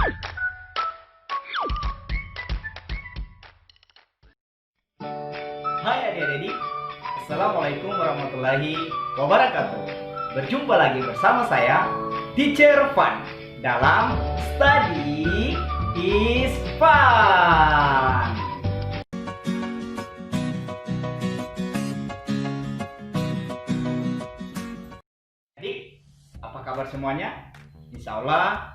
Hai adik-adik, Assalamualaikum warahmatullahi wabarakatuh. Berjumpa lagi bersama saya, Teacher Fun, dalam Study is Fun. Adik, apa kabar semuanya? Insya Allah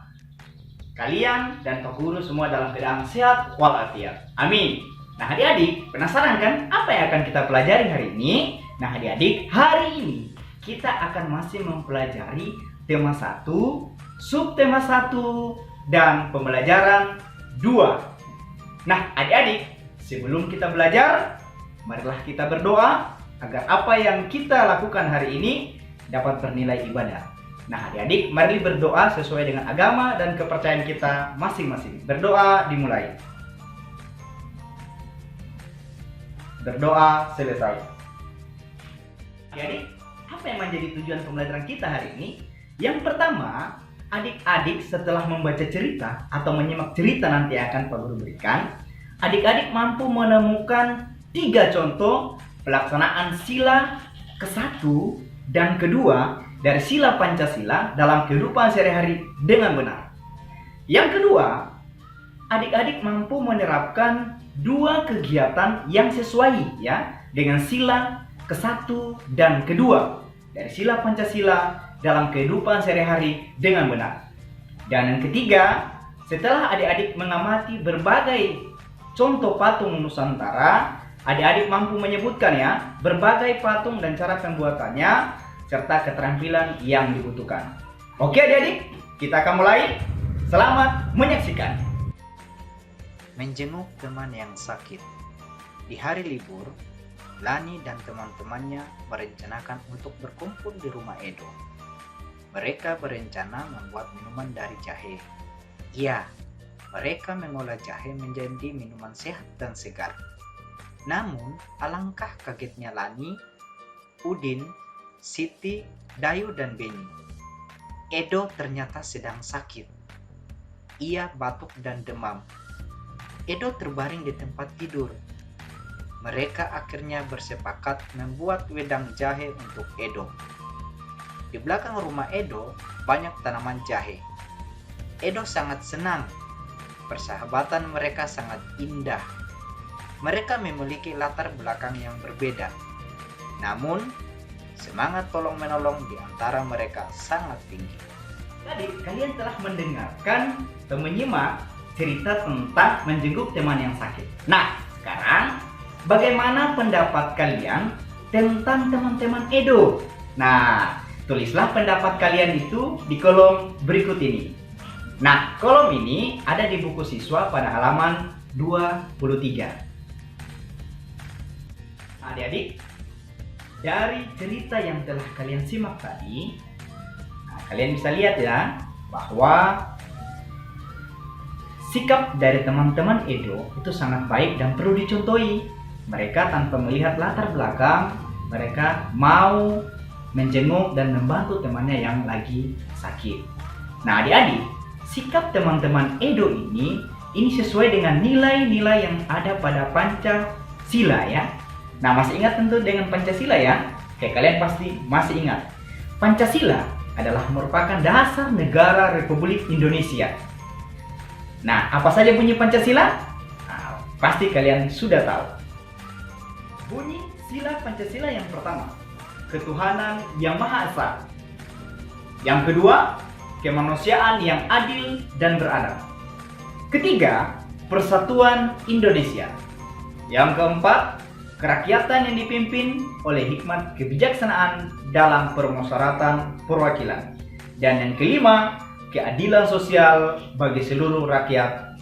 kalian dan Pak Guru semua dalam keadaan sehat walafiat. Amin. Nah adik-adik, penasaran kan apa yang akan kita pelajari hari ini? Nah adik-adik, hari ini kita akan masih mempelajari tema 1, subtema 1, dan pembelajaran 2. Nah adik-adik, sebelum kita belajar, marilah kita berdoa agar apa yang kita lakukan hari ini dapat bernilai ibadah. Nah adik-adik, mari berdoa sesuai dengan agama dan kepercayaan kita masing-masing. Berdoa dimulai. Berdoa selesai. Adik-adik, apa yang menjadi tujuan pembelajaran kita hari ini? Yang pertama, adik-adik setelah membaca cerita atau menyimak cerita nanti akan Pak Guru berikan, adik-adik mampu menemukan 3 contoh pelaksanaan sila ke-1 dan kedua dari sila Pancasila dalam kehidupan sehari-hari dengan benar. Yang kedua, adik-adik mampu menerapkan 2 kegiatan yang sesuai ya dengan sila ke-1 dan kedua dari sila Pancasila dalam kehidupan sehari-hari dengan benar. Dan yang ketiga, setelah adik-adik mengamati berbagai contoh patung Nusantara, adik-adik mampu menyebutkan ya berbagai patung dan cara pembuatannya serta keterampilan yang dibutuhkan. Oke adik-adik, kita akan mulai. Selamat menyaksikan. Menjenguk teman yang sakit. Di hari libur, Lani dan teman-temannya merencanakan untuk berkumpul di rumah Edo. Mereka berencana membuat minuman dari jahe. Ya, mereka mengolah jahe menjadi minuman sehat dan segar. Namun, alangkah kagetnya Lani, Udin, Siti, Dayu, dan Beni. Edo ternyata sedang sakit. Ia batuk dan demam. Edo terbaring di tempat tidur. Mereka akhirnya bersepakat membuat wedang jahe untuk Edo. Di belakang rumah Edo banyak tanaman jahe. Edo sangat senang. Persahabatan mereka sangat indah. Mereka memiliki latar belakang yang berbeda. Namun, semangat tolong-menolong di antara mereka sangat tinggi. Tadi kalian telah mendengarkan atau menyimak cerita tentang menjenguk teman yang sakit. Nah, sekarang bagaimana pendapat kalian tentang teman-teman Edo? Nah, tulislah pendapat kalian itu di kolom berikut ini. Nah, kolom ini ada di buku siswa pada halaman 23. Adik-adik, dari cerita yang telah kalian simak tadi, nah, kalian bisa lihat ya bahwa sikap dari teman-teman Edo itu sangat baik dan perlu dicontohi. Mereka tanpa melihat latar belakang, mereka mau menjenguk dan membantu temannya yang lagi sakit. Nah adik-adik, sikap teman-teman Edo ini sesuai dengan nilai-nilai yang ada pada Pancasila ya. Nah masih ingat tentu dengan Pancasila ya? Oke, kalian pasti masih ingat. Pancasila adalah merupakan dasar negara Republik Indonesia. Nah, apa saja bunyi Pancasila? Nah, pasti kalian sudah tahu. Bunyi sila Pancasila yang pertama, ketuhanan yang Maha Esa. Yang kedua, kemanusiaan yang adil dan beradab. Ketiga, persatuan Indonesia. Yang keempat, kerakyatan yang dipimpin oleh hikmat kebijaksanaan dalam permusyawaratan perwakilan. Dan yang kelima, keadilan sosial bagi seluruh rakyat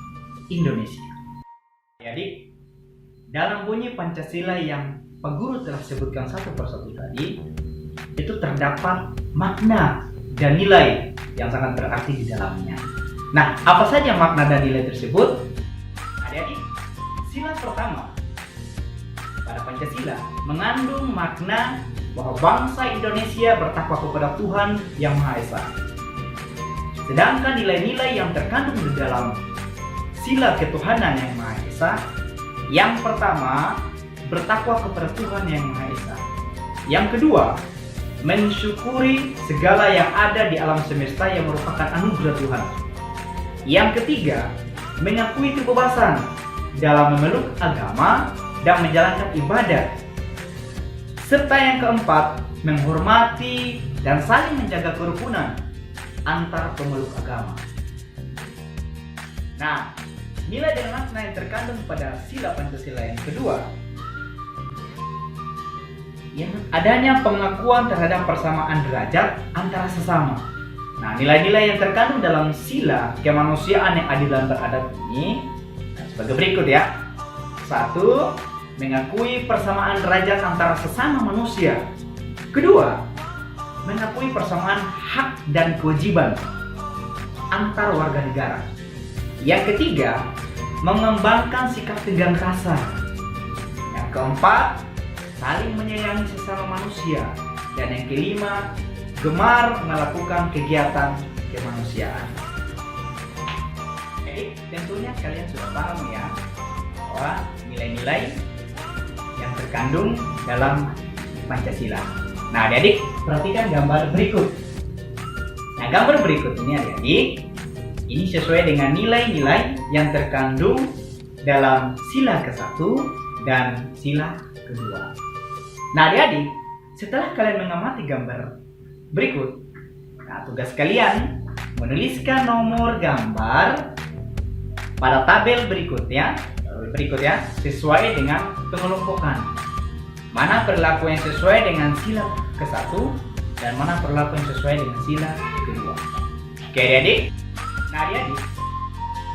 Indonesia. Jadi, dalam bunyi Pancasila yang Pak Guru telah sebutkan satu persatu tadi, itu terdapat makna dan nilai yang sangat berarti di dalamnya. Nah, apa saja makna dan nilai tersebut? Adik-adik, sila pertama pada Pancasila mengandung makna bahwa bangsa Indonesia bertakwa kepada Tuhan Yang Maha Esa. Sedangkan nilai-nilai yang terkandung di dalam sila ketuhanan yang Maha Esa, yang pertama, bertakwa kepada Tuhan yang Maha Esa. Yang kedua, mensyukuri segala yang ada di alam semesta yang merupakan anugerah Tuhan. Yang ketiga, mengakui kebebasan dalam memeluk agama dan menjalankan ibadat. Serta yang keempat, menghormati dan saling menjaga kerukunan antar pemeluk agama. Nah, nilai dan makna yang terkandung pada sila Pancasila yang kedua, yang adanya pengakuan terhadap persamaan derajat antara sesama. Nah, nilai-nilai yang terkandung dalam sila kemanusiaan yang adil dan beradab ini sebagai berikut ya. 1. Mengakui persamaan derajat antara sesama manusia. Kedua, mengakui persamaan hak dan kewajiban antar warga negara. Yang ketiga, mengembangkan sikap tenggang rasa. Yang keempat, saling menyayangi sesama manusia. Dan yang kelima, gemar melakukan kegiatan kemanusiaan. Jadi tentunya kalian sudah paham ya bahwa nilai-nilai yang terkandung dalam Pancasila. Nah, adik-adik perhatikan gambar berikut. Nah, gambar berikut ini adik-adik, ini sesuai dengan nilai-nilai yang terkandung dalam sila ke-1 dan sila ke-2. Nah, adik-adik, setelah kalian mengamati gambar berikut, nah tugas kalian menuliskan nomor gambar pada tabel berikut ya, sesuai dengan pengelompokan. Mana perilaku yang sesuai dengan sila ke-1 dan mana perilaku yang sesuai dengan sila ke-2. Oke adik-adik. Nah adik-adik,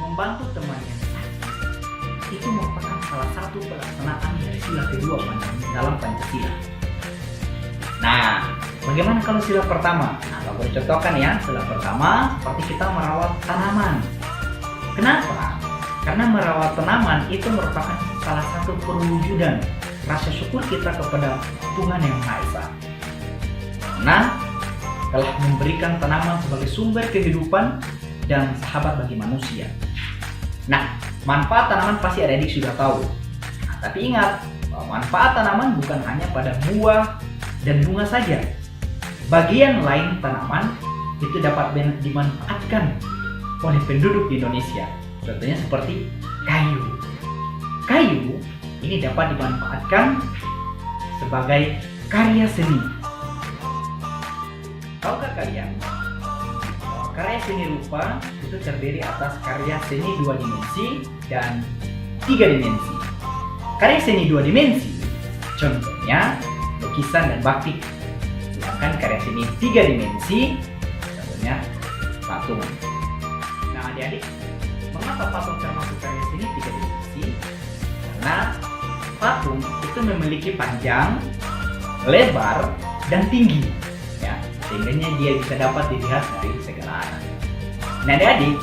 membantu teman yang sakit itu merupakan salah satu pelaksanaan dari sila kedua dalam Pancasila. Nah, bagaimana kalau sila pertama? Nah, kalau boleh contohkan ya, sila pertama seperti kita merawat tanaman. Kenapa? Karena merawat tanaman itu merupakan salah satu perwujudan rasa syukur kita kepada Tuhan yang Maha Esa. Nah, telah memberikan tanaman sebagai sumber kehidupan dan sahabat bagi manusia. Nah, manfaat tanaman pasti adik-adik sudah tahu. Nah, tapi ingat bahwa manfaat tanaman bukan hanya pada buah dan bunga saja. Bagian lain tanaman itu dapat dimanfaatkan oleh penduduk di Indonesia. Contohnya seperti kayu. Kayu ini dapat dimanfaatkan sebagai karya seni. Tahukah kalian? Karya seni rupa itu terdiri atas karya seni 2 dimensi dan 3 dimensi. Karya seni 2 dimensi contohnya lukisan dan batik. Sedangkan karya seni 3 dimensi contohnya patung. Nah adik-adik, mengapa patung termasuk karya seni 3 dimensi? Karena patung itu memiliki panjang, lebar, dan tinggi ya, sehingga dia bisa dapat dilihat dari segala arah. Nah adik-adik,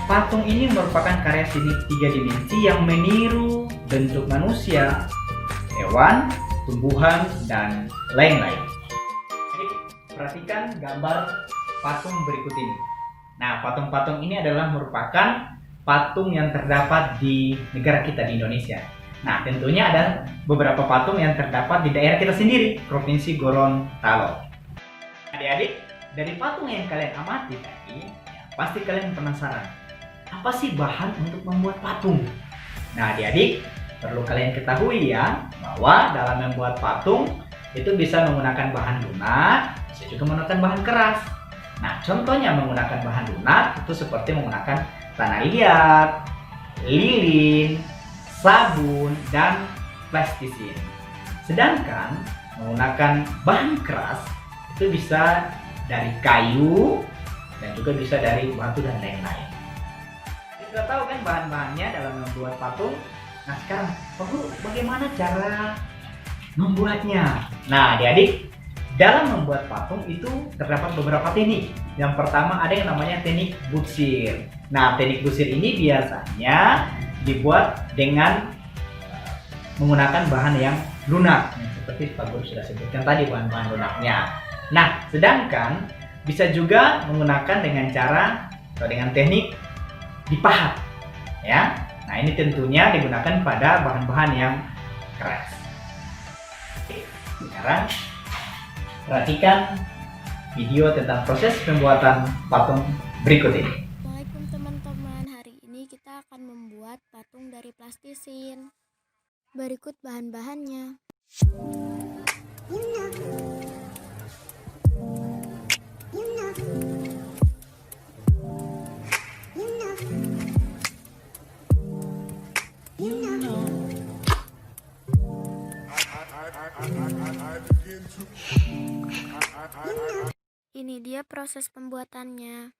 patung ini merupakan karya seni 3 dimensi yang meniru bentuk manusia, hewan, tumbuhan, dan lain-lain. Jadi perhatikan gambar patung berikut ini. Nah, patung-patung ini adalah merupakan patung yang terdapat di negara kita di Indonesia. Nah, tentunya ada beberapa patung yang terdapat di daerah kita sendiri, Provinsi Gorontalo. Adik-adik, dari patung yang kalian amati tadi, ya, pasti kalian penasaran, apa sih bahan untuk membuat patung? Nah, adik-adik, perlu kalian ketahui ya, bahwa dalam membuat patung itu bisa menggunakan bahan lunak, bisa juga menggunakan bahan keras. Nah, contohnya menggunakan bahan lunak itu seperti menggunakan tanah liat, lilin, sabun, dan plastisin. Sedangkan menggunakan bahan keras itu bisa dari kayu dan juga bisa dari batu dan lain-lain. Kita tahu kan bahan-bahannya dalam membuat patung. Nah sekarang, bagaimana cara membuatnya? Nah adik-adik, dalam membuat patung itu terdapat beberapa teknik. Yang pertama ada yang namanya teknik butsir. Nah teknik butsir ini biasanya dibuat dengan menggunakan bahan yang lunak, seperti Pak Guru sudah sebutkan tadi bahan-bahan lunaknya. Nah sedangkan Bisa juga menggunakan dengan cara atau dengan teknik dipahat, ya. Nah, ini tentunya digunakan pada bahan-bahan yang keras. Oke, sekarang perhatikan video tentang proses pembuatan patung berikut ini. Assalamualaikum teman-teman, hari ini kita akan membuat patung dari plastisin. Berikut bahan-bahannya. Ini dia proses pembuatannya.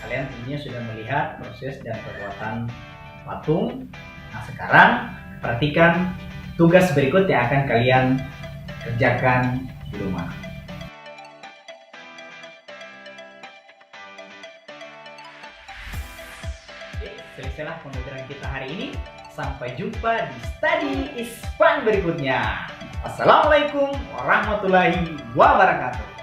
kalian tentunya sudah melihat proses dan pembuatan patung. Nah, sekarang perhatikan tugas berikut yang akan kalian kerjakan di rumah. Oke, selesailah pembelajaran kita hari ini. Sampai jumpa di Study is Fun berikutnya. Assalamualaikum warahmatullahi wabarakatuh.